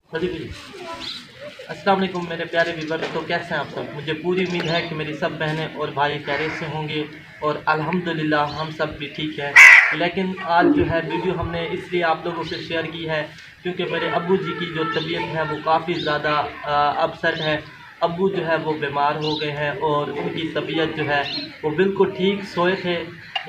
अस्सलाम वालेकुम मेरे प्यारे व्यूवर। तो कैसे हैं आप सब? मुझे पूरी उम्मीद है कि मेरी सब बहनें और भाई खैरियत से होंगे और अल्हम्दुलिल्लाह हम सब भी ठीक है। लेकिन आज जो है वीडियो हमने इसलिए आप लोगों से शेयर की है क्योंकि मेरे अब्बू जी की जो तबीयत है वो काफ़ी ज़्यादा अपसेट है। अब्बू जो है वो बीमार हो गए हैं और उनकी तबीयत जो है वो बिल्कुल ठीक सोए थे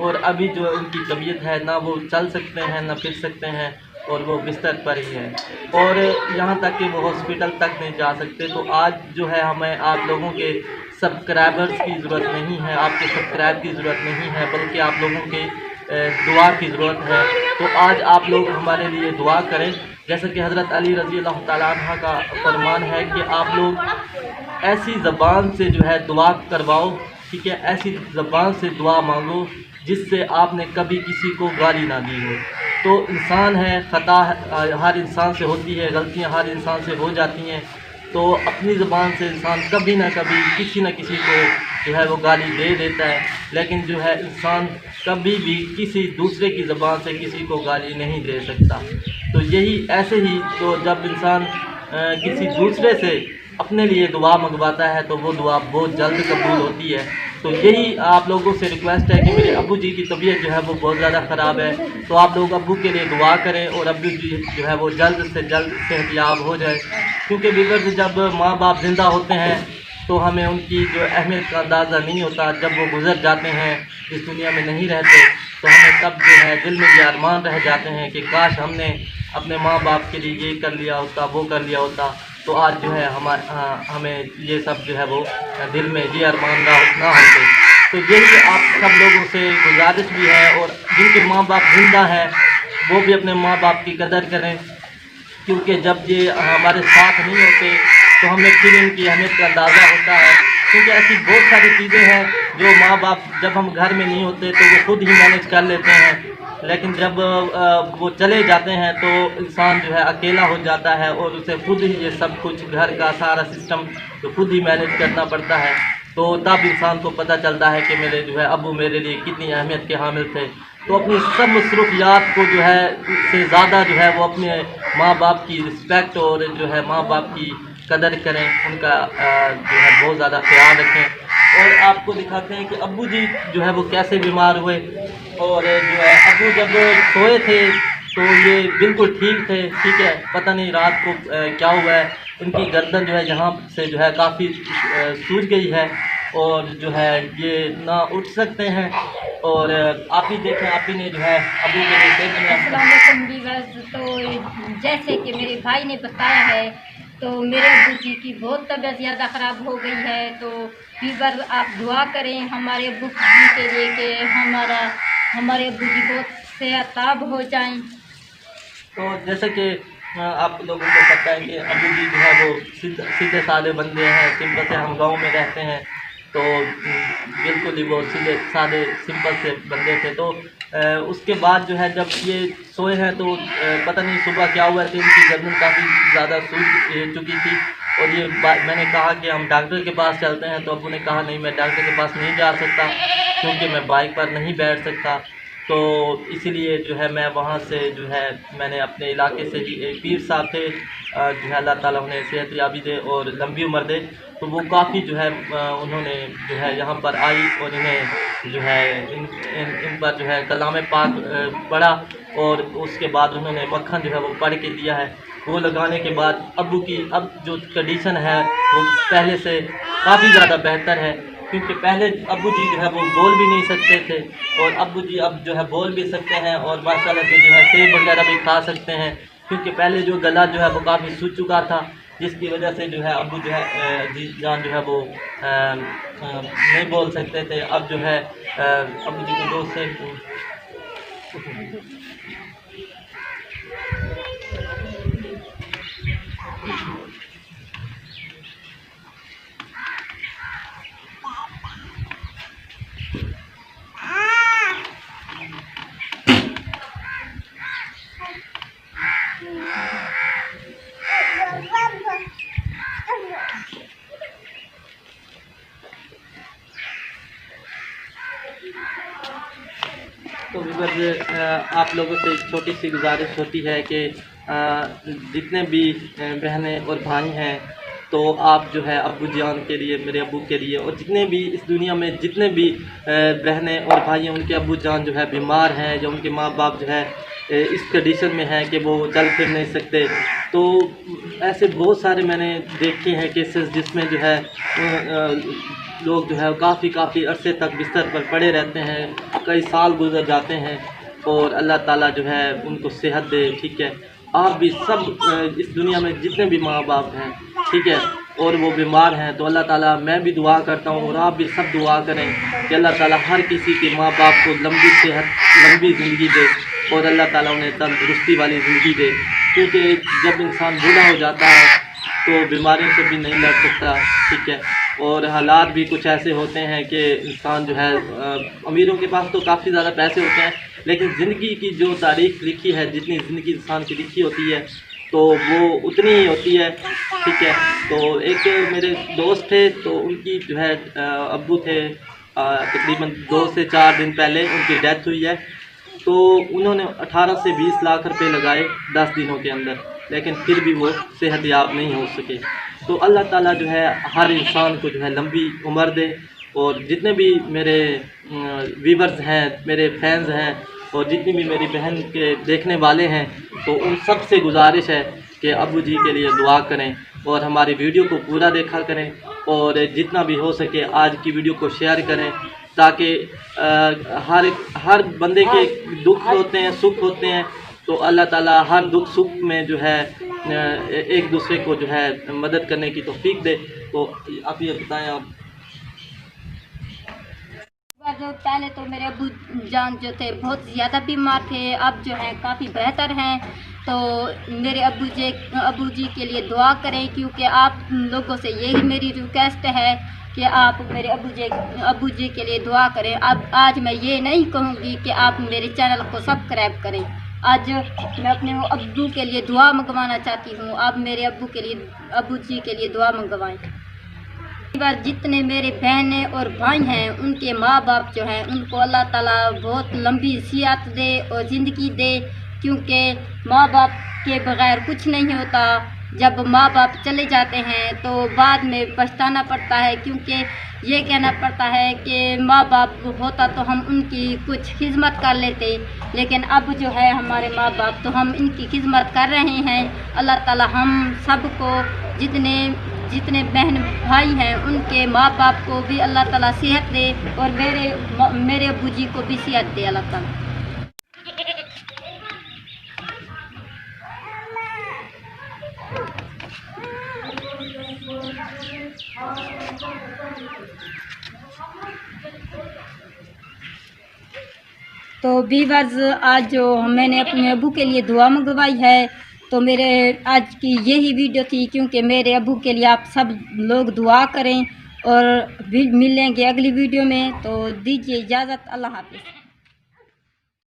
और अभी जो उनकी तबीयत है ना वो चल सकते हैं ना फिर सकते हैं और वो बिस्तर पर ही है और यहाँ तक कि वो हॉस्पिटल तक नहीं जा सकते। तो आज जो है हमें आप लोगों के सब्सक्राइबर्स की ज़रूरत नहीं है, आपके सब्सक्राइब की ज़रूरत नहीं है, बल्कि आप लोगों के दुआ की ज़रूरत है। तो आज आप लोग हमारे लिए दुआ करें। जैसे कि हज़रत अली रज़ी अल्लाह तआला अन्हा का फरमान है कि आप लोग ऐसी ज़बान से जो है दुआ करवाओ, ठीक है, ऐसी ज़बान से दुआ मांगो जिससे आपने कभी किसी को गाली ना दी हो। तो इंसान है, ख़ता हर इंसान से होती है, गलतियां हर इंसान से हो जाती हैं। तो अपनी ज़बान से इंसान कभी ना कभी किसी न किसी को जो है वो गाली दे देता है, लेकिन जो है इंसान कभी भी किसी दूसरे की ज़बान से किसी को गाली नहीं दे सकता। तो यही ऐसे ही तो जब इंसान किसी दूसरे से अपने लिए दुआ मंगवाता है तो वो दुआ बहुत जल्द कबूल होती है। तो यही आप लोगों से रिक्वेस्ट है कि मेरे अब्बू जी की तबीयत जो है वो बहुत ज़्यादा ख़राब है, तो आप लोग अब्बू के लिए दुआ करें और अब्बू जी जो है वो जल्द से जल्द सेहतयाब हो जाए। क्योंकि व्यूअर्स जब माँ बाप ज़िंदा होते हैं तो हमें उनकी जो अहमियत का अंदाज़ा नहीं होता। जब वो गुज़र जाते हैं, इस दुनिया में नहीं रहते, तो हमें तब जो है दिल में ये अरमान रह जाते हैं कि काश हमने अपने माँ बाप के लिए ये कर लिया होता, वो कर लिया होता, तो आज जो है हमें ये सब जो है वो दिल में ये अरमान ना होते। तो यही आप सब लोगों से गुजारिश भी है और जिनके माँ बाप ज़िंदा हैं वो भी अपने माँ बाप की कदर करें, क्योंकि जब ये हमारे साथ नहीं होते तो हमें फिर इनकी अहमियत का अंदाज़ा होता है। क्योंकि ऐसी बहुत सारी चीज़ें हैं जो माँ बाप जब हम घर में नहीं होते तो वो खुद ही मैनेज कर लेते हैं, लेकिन जब वो चले जाते हैं तो इंसान जो है अकेला हो जाता है और उसे खुद ही ये सब कुछ घर का सारा सिस्टम तो खुद ही मैनेज करना पड़ता है। तो तब इंसान को पता चलता है कि मेरे जो है अब्बू मेरे लिए कितनी अहमियत के हामिल थे। तो अपनी सब मसरूफियात को जो है से ज़्यादा जो है वो अपने माँ बाप की रिस्पेक्ट और जो है माँ बाप की कदर करें, उनका जो है बहुत ज़्यादा ख्याल रखें। और आपको दिखाते हैं कि अब्बू जी जो है वो कैसे बीमार हुए और जो है अब्बू जब सोए थे तो ये बिल्कुल ठीक थे, ठीक है। पता नहीं रात को क्या हुआ है, उनकी गर्दन जो है यहाँ से जो है काफ़ी सूज गई है और जो है ये ना उठ सकते हैं। और आप ही देखें, आप ही ने जो है अब्बू के लिए सेब बनाया। अस्सलाम वालेकुम व्यूअर्स। तो जैसे कि मेरे भाई ने बताया है तो मेरे अब्बू जी की बहुत तबीयत ज़्यादा ख़राब हो गई है। तो व्यूअर आप दुआ करें हमारे अब्बू जी के लिए कि हमारे अब्बू जी बहुत सेहतयाब हो जाएं। तो जैसे कि आप लोगों को पता है कि अब्बू जी जो है वो सीधे साधे बंदे हैं, सिंपल से हम गांव में रहते हैं तो बिल्कुल ही वो सीधे साधे सिंपल से बंदे थे। तो उसके बाद जो है जब ये सोए हैं तो पता नहीं सुबह क्या हुआ कि इनकी गर्दन काफ़ी ज़्यादा सूज चुकी थी और ये मैंने कहा कि हम डॉक्टर के पास चलते हैं। तो अब्बू ने कहा नहीं, मैं डॉक्टर के पास नहीं जा सकता क्योंकि मैं बाइक पर नहीं बैठ सकता। तो इसीलिए जो है मैं वहाँ से जो है मैंने अपने इलाके से ही एक पीर साहब थे, जो है अल्लाह ताला उन्हें सेहत याबी दे और लंबी उम्र दे। तो वो काफ़ी जो है उन्होंने जो है यहाँ पर आई और इन्हें जो है इन पर जो है कलाम पाक पढ़ा और उसके बाद उन्होंने मक्खन जो है वो पढ़ के दिया है। वो लगाने के बाद अब्बू की अब जो कंडीशन है वो पहले से काफ़ी ज़्यादा बेहतर है, क्योंकि पहले अब्बू जी जो है वो बोल भी नहीं सकते थे और अब्बू जी अब जो है बोल भी सकते हैं और माशाल्लाह से जो है सेब वगैरह भी खा सकते हैं। क्योंकि पहले जो गला जो है वो काफ़ी सूज चुका था, जिसकी वजह से जो है अब्बू जो है जी जान जो है वो नहीं बोल सकते थे। अब जो है अब्बू जी को दो सेब तो व्यूअर्स आप लोगों से एक छोटी सी गुजारिश होती है कि जितने भी बहनें और भाई हैं, तो आप जो है अब्बू जान के लिए, मेरे अब्बू के लिए, और जितने भी इस दुनिया में जितने भी बहनें और भाई हैं, उनके अब्बू जान जो है बीमार हैं, या उनके माँ बाप जो है इस कंडीशन में है कि वो चल फिर नहीं सकते, तो ऐसे बहुत सारे मैंने देखे हैं केसेस जिसमें जो है लोग जो है काफ़ी अरसे तक बिस्तर पर पड़े रहते हैं, कई साल गुजर जाते हैं, और अल्लाह ताला जो है उनको सेहत दे। ठीक है, आप भी सब इस दुनिया में जितने भी माँ बाप हैं, ठीक है, और वो बीमार हैं, तो अल्लाह ताला, मैं भी दुआ करता हूँ और आप भी सब दुआ करें कि अल्लाह ताला हर किसी के माँ बाप को लंबी सेहत, लंबी ज़िंदगी दे, और अल्लाह ताला उन्हें तंदुरुस्ती वाली ज़िंदगी दे, क्योंकि जब इंसान बूढ़ा हो जाता है तो बीमारियों से भी नहीं लड़ सकता। ठीक है, और हालात भी कुछ ऐसे होते हैं कि इंसान जो है अमीरों के पास तो काफ़ी ज़्यादा पैसे होते हैं, लेकिन ज़िंदगी की जो तारीख लिखी है, जितनी ज़िंदगी इंसान की लिखी होती है, तो वो उतनी ही होती है। ठीक है, तो एक मेरे दोस्त थे, तो उनकी जो है अब्बू थे, तकरीबन 2 से 4 दिन पहले उनकी डेथ हुई है, तो उन्होंने 18 से 20 लाख रुपए लगाए 10 दिनों के अंदर, लेकिन फिर भी वो सेहतयाब नहीं हो सके। तो अल्लाह ताला जो है हर इंसान को जो है लंबी उम्र दे, और जितने भी मेरे व्यूवर्स हैं, मेरे फैंस हैं, और जितनी भी मेरी बहन के देखने वाले हैं, तो उन सब से गुजारिश है कि अब्बू जी के लिए दुआ करें और हमारी वीडियो को पूरा देखा करें, और जितना भी हो सके आज की वीडियो को शेयर करें, ताकि हर बंदे के दुख होते हैं, सुख होते हैं, तो अल्लाह ताला हर दुख सुख में जो है एक दूसरे को जो है मदद करने की तौफीक दे। तो आप ये बताएं आप। जो पहले तो मेरे अब्बू जान जो थे बहुत ज़्यादा बीमार थे, अब जो है काफ़ी बेहतर हैं। तो मेरे अब्बू जी के लिए दुआ करें, क्योंकि आप लोगों से यही मेरी रिक्वेस्ट है कि आप मेरे अब्बू जी के लिए दुआ करें। अब आज मैं ये नहीं कहूँगी कि आप मेरे चैनल को सब्सक्राइब करें, आज मैं अपने अब्बू के लिए दुआ मंगवाना चाहती हूँ। आप मेरे अब्बू जी के लिए दुआ मंगवाएं। जितने मेरे बहनें और भाई हैं, उनके माँ बाप जो हैं, उनको अल्लाह ताला बहुत लंबी सेहत दे और ज़िंदगी दे, क्योंकि माँ बाप के बग़ैर कुछ नहीं होता। जब माँ बाप चले जाते हैं तो बाद में पछताना पड़ता है, क्योंकि ये कहना पड़ता है कि माँ बाप होता तो हम उनकी कुछ खिदमत कर लेते, लेकिन अब जो है हमारे माँ बाप, तो हम इनकी खिदमत कर रहे हैं। अल्लाह ताला हम सबको, जितने बहन भाई हैं, उनके माँ बाप को भी अल्लाह ताला सेहत दे, और मेरे अब्बू जी को भी सेहत दे अल्लाह ताला। तो व्यूअर्स, आज जो मैंने अपने अब्बू के लिए दुआ मंगवाई है, तो मेरे आज की यही वीडियो थी, क्योंकि मेरे अब्बू के लिए आप सब लोग दुआ करें, और मिलेंगे अगली वीडियो में। तो दीजिए इजाज़त, अल्लाह हाफ़िज़।